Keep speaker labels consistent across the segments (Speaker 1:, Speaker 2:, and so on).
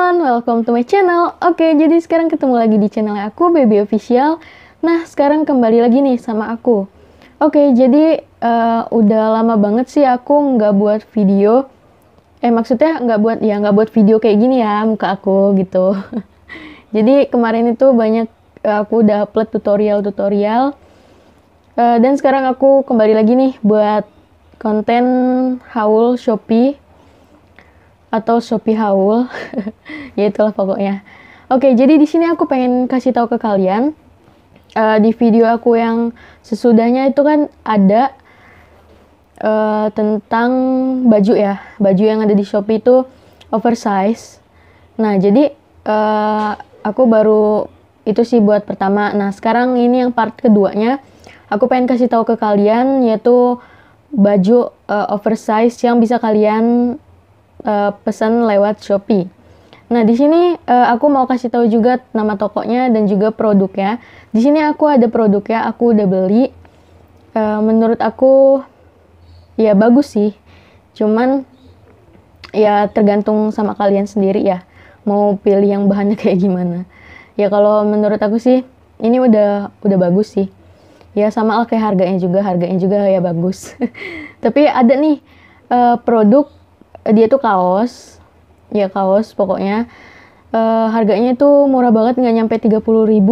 Speaker 1: everyone, welcome to my channel. Oke, jadi sekarang ketemu lagi di channel aku, Baby Official. Nah, sekarang kembali lagi nih sama aku. Oke, jadi udah lama banget sih aku nggak buat video. Maksudnya nggak buat video kayak gini ya, muka aku gitu. Jadi kemarin itu banyak aku udah upload tutorial-tutorial. Dan sekarang aku kembali lagi nih buat konten haul Shopee atau Shopee haul. Ya itulah pokoknya. Oke, jadi di sini aku pengen kasih tahu ke kalian di video aku yang sesudahnya itu kan ada tentang baju ya. Baju yang ada di Shopee itu oversize. Nah, jadi aku baru itu sih buat pertama. Nah, sekarang ini yang part keduanya. Aku pengen kasih tahu ke kalian yaitu baju oversize yang bisa kalian pesan lewat Shopee. Nah, di sini aku mau kasih tahu juga nama tokonya dan juga produknya. Di sini aku ada produknya, aku udah beli. Menurut aku ya bagus sih. Cuman ya tergantung sama kalian sendiri ya. Mau pilih yang bahannya kayak gimana. Ya kalau menurut aku sih ini udah bagus sih. Ya sama lah kayak harganya juga ya bagus. Tapi ada nih produk dia tuh kaos pokoknya harganya itu murah banget, nggak nyampe 30.000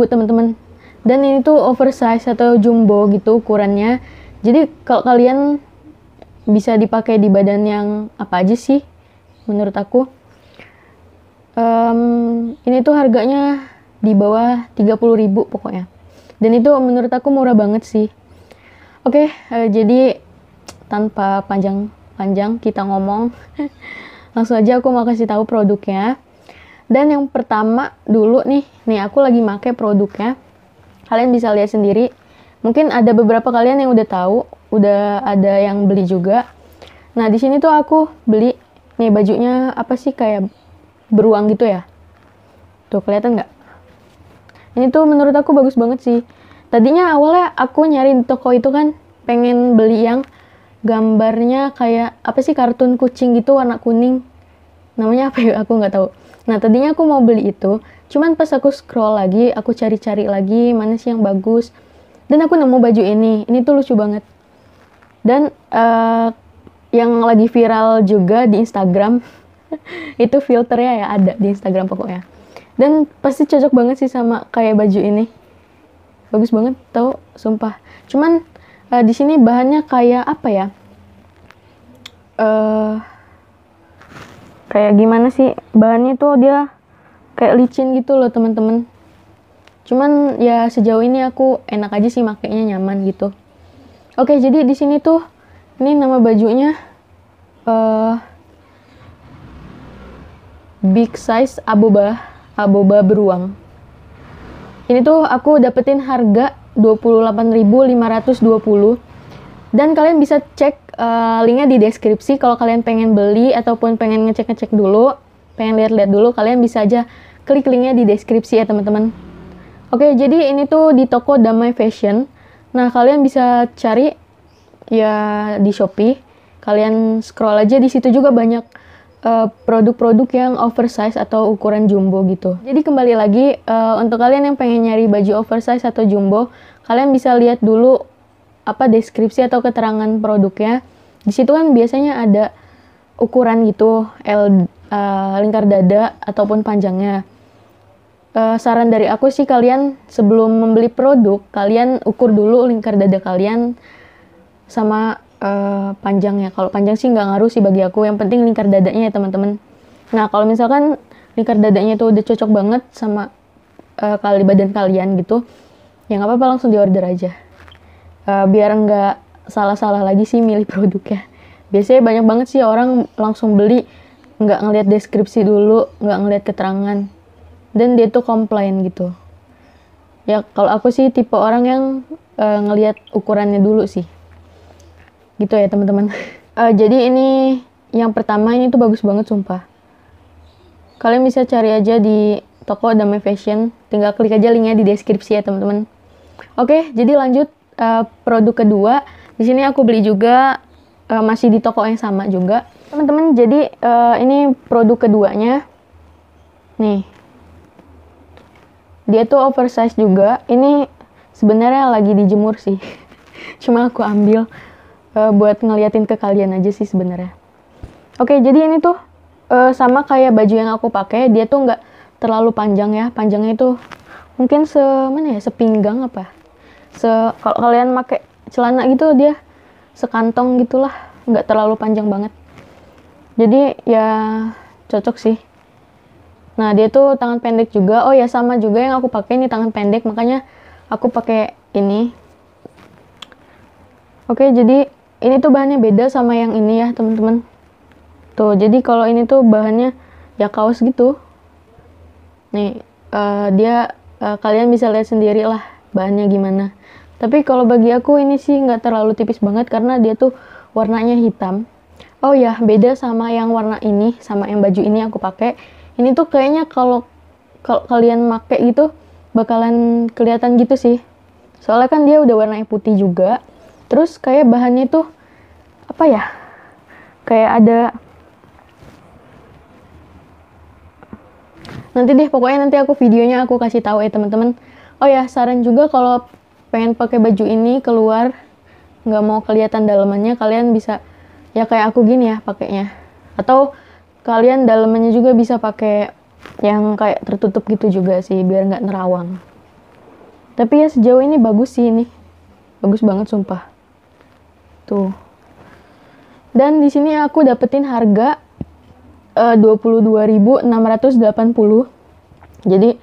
Speaker 1: teman-teman, dan ini tuh oversize atau jumbo gitu ukurannya. Jadi kalau kalian bisa dipakai di badan yang apa aja sih menurut aku. Ini tuh harganya di bawah 30.000 pokoknya, dan itu menurut aku murah banget sih. Oke, jadi tanpa panjang kita ngomong, langsung aja aku mau kasih tahu produknya. Dan yang pertama dulu nih aku lagi pakai produknya. Kalian bisa lihat sendiri. Mungkin ada beberapa kalian yang udah tahu, udah ada yang beli juga. Nah, di sini tuh aku beli nih bajunya apa sih, kayak beruang gitu ya. Tuh kelihatan nggak? Ini tuh menurut aku bagus banget sih. Tadinya awalnya aku nyari di toko itu kan pengen beli yang gambarnya kayak apa sih, kartun kucing gitu warna kuning. Namanya apa ya? Aku nggak tahu. Nah, tadinya aku mau beli itu. Cuman pas aku scroll lagi, aku cari-cari lagi mana sih yang bagus. Dan aku nemu baju ini. Ini tuh lucu banget. Dan yang lagi viral juga di Instagram. Itu filternya ya ada di Instagram pokoknya. Dan pasti cocok banget sih sama kayak baju ini. Bagus banget tau, sumpah. Cuman di sini bahannya kayak apa ya? Kayak gimana sih? Bahannya tuh dia kayak licin gitu loh, teman-teman. Cuman ya sejauh ini aku enak aja sih makainya, nyaman gitu. Oke, jadi di sini tuh ini nama bajunya big size aboba beruang. Ini tuh aku dapetin harga 28.520, dan kalian bisa cek linknya di deskripsi. Kalau kalian pengen beli ataupun pengen ngecek dulu, pengen lihat-lihat dulu, kalian bisa aja klik linknya di deskripsi ya teman-teman. Oke, jadi ini tuh di toko Damai Fashion. Nah, kalian bisa cari ya di Shopee. Kalian scroll aja, di situ juga banyak produk-produk yang oversize atau ukuran jumbo gitu. Jadi kembali lagi untuk kalian yang pengen nyari baju oversize atau jumbo, kalian bisa lihat dulu apa deskripsi atau keterangan produknya. Di situ kan biasanya ada ukuran gitu, lingkar dada ataupun panjangnya. Saran dari aku sih, kalian sebelum membeli produk, kalian ukur dulu lingkar dada kalian sama panjangnya. Kalau panjang sih nggak ngaruh sih bagi aku, yang penting lingkar dadanya ya teman-teman. Nah, kalau misalkan lingkar dadanya itu udah cocok banget sama kali badan kalian gitu, ya nggak apa-apa, langsung diorder aja. Biar nggak salah-salah lagi sih milih produknya. Biasanya banyak banget sih orang langsung beli, nggak ngeliat deskripsi dulu, nggak ngeliat keterangan, dan dia tuh komplain gitu. Ya kalau aku sih tipe orang yang ngeliat ukurannya dulu sih. Gitu ya teman-teman. Jadi ini yang pertama, ini tuh bagus banget sumpah. Kalian bisa cari aja di toko Damai Fashion, tinggal klik aja linknya di deskripsi ya teman-teman. Oke, jadi lanjut produk kedua. Di sini aku beli juga masih di toko yang sama juga teman-teman. Jadi ini produk keduanya. Nih. Dia tuh oversize juga. Ini sebenarnya lagi dijemur sih. Cuma aku ambil buat ngeliatin ke kalian aja sih sebenarnya. Oke, jadi ini tuh sama kayak baju yang aku pakai. Dia tuh nggak terlalu panjang ya. Panjangnya itu mungkin sepinggang apa. Kalau kalian pakai celana gitu dia sekantong gitulah. Nggak terlalu panjang banget. Jadi ya cocok sih. Nah, dia tuh tangan pendek juga. Oh ya, sama juga yang aku pakai ini tangan pendek, makanya aku pakai ini. Oke, jadi ini tuh bahannya beda sama yang ini ya, teman-teman. Tuh, jadi kalau ini tuh bahannya ya kaos gitu. Nih, kalian bisa lihat sendiri lah bahannya gimana. Tapi kalau bagi aku ini sih nggak terlalu tipis banget karena dia tuh warnanya hitam. Oh ya, beda sama yang warna ini, sama yang baju ini aku pakai. Ini tuh kayaknya kalau kalian pakai gitu bakalan kelihatan gitu sih. Soalnya kan dia udah warnanya putih juga. Terus kayak bahannya tuh apa ya? Kayak ada nanti deh pokoknya nanti aku videonya aku kasih tahu ya teman-teman. Oh ya, saran juga kalau pengen pakai baju ini keluar nggak mau kelihatan dalamannya, kalian bisa ya kayak aku gini ya pakainya. Atau kalian dalamannya juga bisa pakai yang kayak tertutup gitu juga sih biar nggak nerawang. Tapi ya sejauh ini bagus sih ini, bagus banget sumpah. Tuh. Dan di sini aku dapetin harga 22.680. Jadi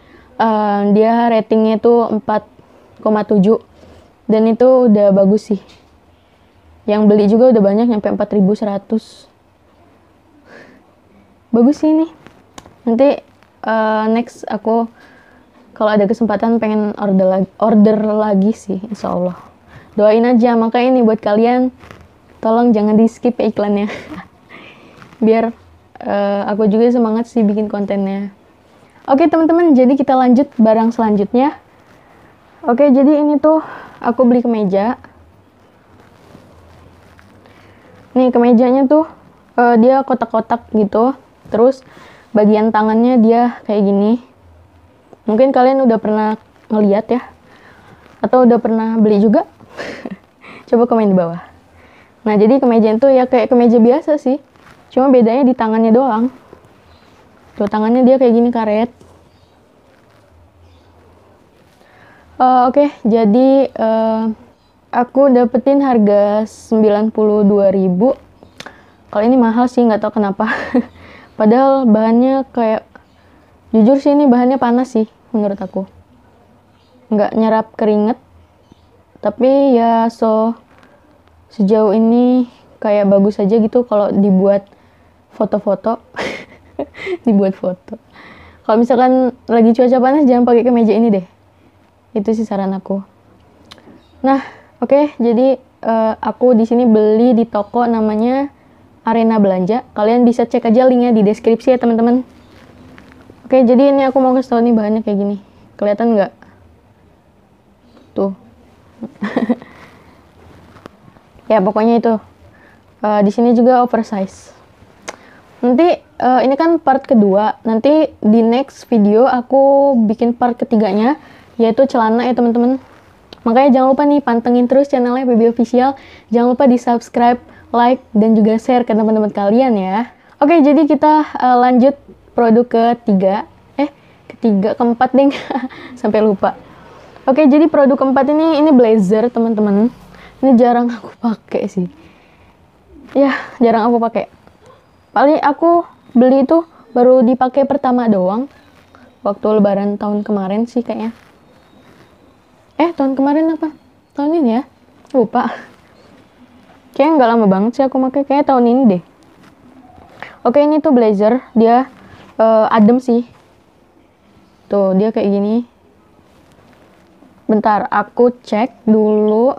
Speaker 1: dia ratingnya itu 4,7 dan itu udah bagus sih. Yang beli juga udah banyak nyampe 4.100. Bagus sih ini. Nanti next aku kalau ada kesempatan pengen order lagi sih, insya Allah. Doain aja, makanya ini buat kalian tolong jangan di skip iklannya. Biar aku juga semangat sih bikin kontennya. Oke teman-teman, jadi kita lanjut barang selanjutnya. Oke, jadi ini tuh aku beli kemeja. Nih kemejanya tuh dia kotak-kotak gitu. Terus bagian tangannya dia kayak gini. Mungkin kalian udah pernah ngeliat ya. Atau udah pernah beli juga. Coba komen di bawah. Nah, jadi kemeja itu ya kayak kemeja biasa sih. Cuma bedanya di tangannya doang. Tuh, tangannya dia kayak gini karet. Oke, jadi aku dapetin harga 92.000. Kalau ini mahal sih, nggak tahu kenapa. Padahal bahannya kayak, jujur sih ini bahannya panas sih menurut aku. Nggak nyerap keringet. Tapi ya sejauh ini kayak bagus aja gitu kalau dibuat foto-foto. Dibuat foto. Kalau misalkan lagi cuaca panas jangan pakai kemeja ini deh. Itu sih saran aku. Nah, oke, jadi aku di sini beli di toko namanya Arena Belanja. Kalian bisa cek aja linknya di deskripsi ya teman-teman. Oke, jadi ini aku mau kasih tau nih bahannya kayak gini. Kelihatan nggak? Tuh. Ya pokoknya itu. Di sini juga oversize. Nanti ini kan part kedua. Nanti di next video aku bikin part ketiganya, yaitu celana ya teman-teman. Makanya jangan lupa nih pantengin terus channelnya PB Official. Jangan lupa di subscribe, like, dan juga share ke teman-teman kalian ya. Oke, jadi kita lanjut produk keempat deh. Sampai lupa. Oke, jadi produk keempat ini blazer teman-teman. Ini jarang aku pakai sih. Ya, jarang aku pakai. Paling aku beli itu baru dipakai pertama doang. Waktu lebaran tahun kemarin sih kayaknya. Tahun kemarin apa? Tahun ini ya? Lupa. Kayaknya nggak lama banget sih aku pakai. Kayaknya tahun ini deh. Oke, ini tuh blazer. Dia adem sih. Tuh, dia kayak gini. Bentar, aku cek dulu.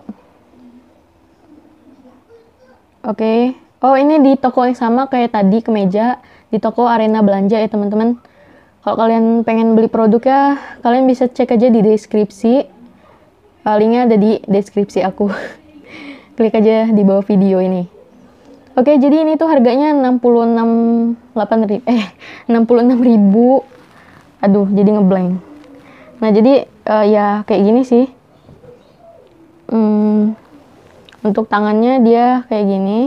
Speaker 1: Oke. Oh, ini di toko yang sama kayak tadi, kemeja. Di toko Arena Belanja ya teman-teman. Kalau kalian pengen beli produknya, kalian bisa cek aja di deskripsi. Linknya ada di deskripsi aku. Klik aja di bawah video ini. Oke, jadi ini tuh harganya 66.000. Aduh, jadi ngeblank. Nah, jadi ya kayak gini sih. Untuk tangannya dia kayak gini.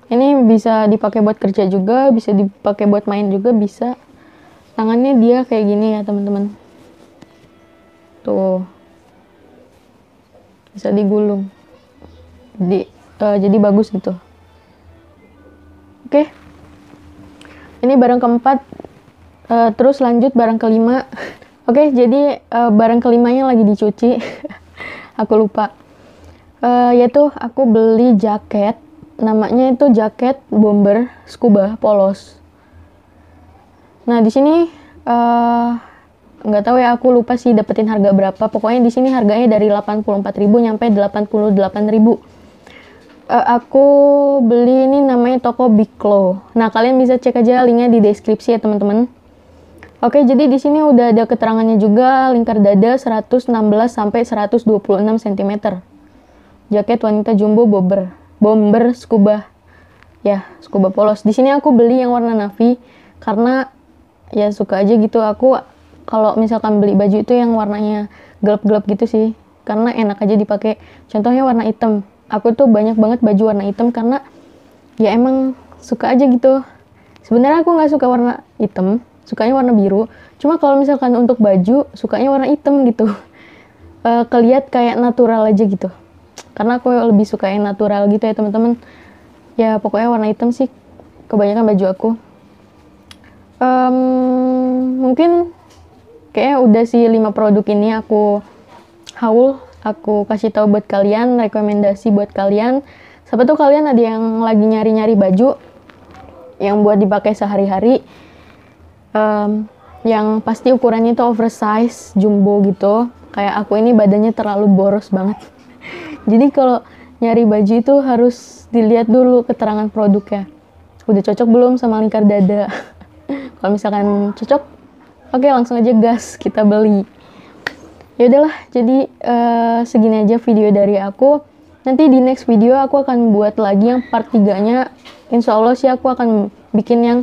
Speaker 1: Ini bisa dipakai buat kerja juga, bisa dipakai buat main juga, bisa. Tangannya dia kayak gini ya, teman-teman. Tuh. Bisa digulung. Jadi bagus gitu. Oke. Ini barang keempat. Terus lanjut barang kelima. Oke, jadi barang kelimanya lagi dicuci. Aku lupa. Yaitu aku beli jaket. Namanya itu jaket bomber scuba polos. Nah, di sini nggak tahu ya, aku lupa sih dapetin harga berapa. Pokoknya di sini harganya dari 84.000 nyampe 88.000. Aku beli ini namanya toko Biklo. Nah, kalian bisa cek aja linknya di deskripsi ya, teman-teman. Oke, jadi di sini udah ada keterangannya juga, lingkar dada 116 sampai 126 cm. Jaket wanita jumbo bomber scuba. Ya, scuba polos. Di sini aku beli yang warna navy karena ya suka aja gitu. Aku kalau misalkan beli baju itu yang warnanya gelap-gelap gitu sih, karena enak aja dipakai. Contohnya warna hitam. Aku tuh banyak banget baju warna hitam karena ya emang suka aja gitu. Sebenarnya aku nggak suka warna hitam, sukanya warna biru. Cuma kalau misalkan untuk baju, sukanya warna hitam gitu. Kelihat kayak natural aja gitu. Karena aku lebih suka yang natural gitu ya, teman-teman. Ya pokoknya warna hitam sih kebanyakan baju aku. Mungkin kayaknya udah sih 5 produk ini aku haul, aku kasih tahu buat kalian, rekomendasi buat kalian. Siapa tuh kalian ada yang lagi nyari-nyari baju yang buat dipakai sehari-hari, yang pasti ukurannya itu oversize, jumbo gitu. Kayak aku ini badannya terlalu boros banget. Jadi kalau nyari baju itu harus dilihat dulu keterangan produknya. Udah cocok belum sama lingkar dada? Kalau misalkan cocok, oke, langsung aja gas kita beli. Ya udahlah, jadi segini aja video dari aku. Nanti di next video aku akan buat lagi yang part 3-nya. Insya Allah sih aku akan bikin yang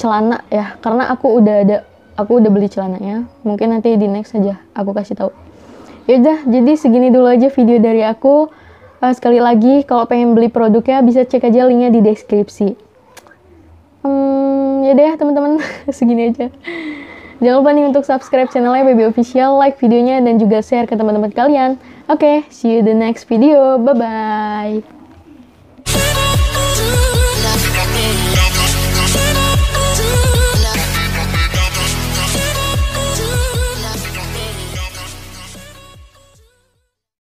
Speaker 1: celana ya, karena aku udah beli celananya. Mungkin nanti di next aja aku kasih tahu. Ya udah, jadi segini dulu aja video dari aku. Sekali lagi, kalau pengen beli produknya bisa cek aja linknya di deskripsi. Ya deh teman-teman, segini aja. Jangan lupa nih untuk subscribe channelnya Baby Official, like videonya, dan juga share ke teman-teman kalian. Oke, see you the next video. Bye-bye.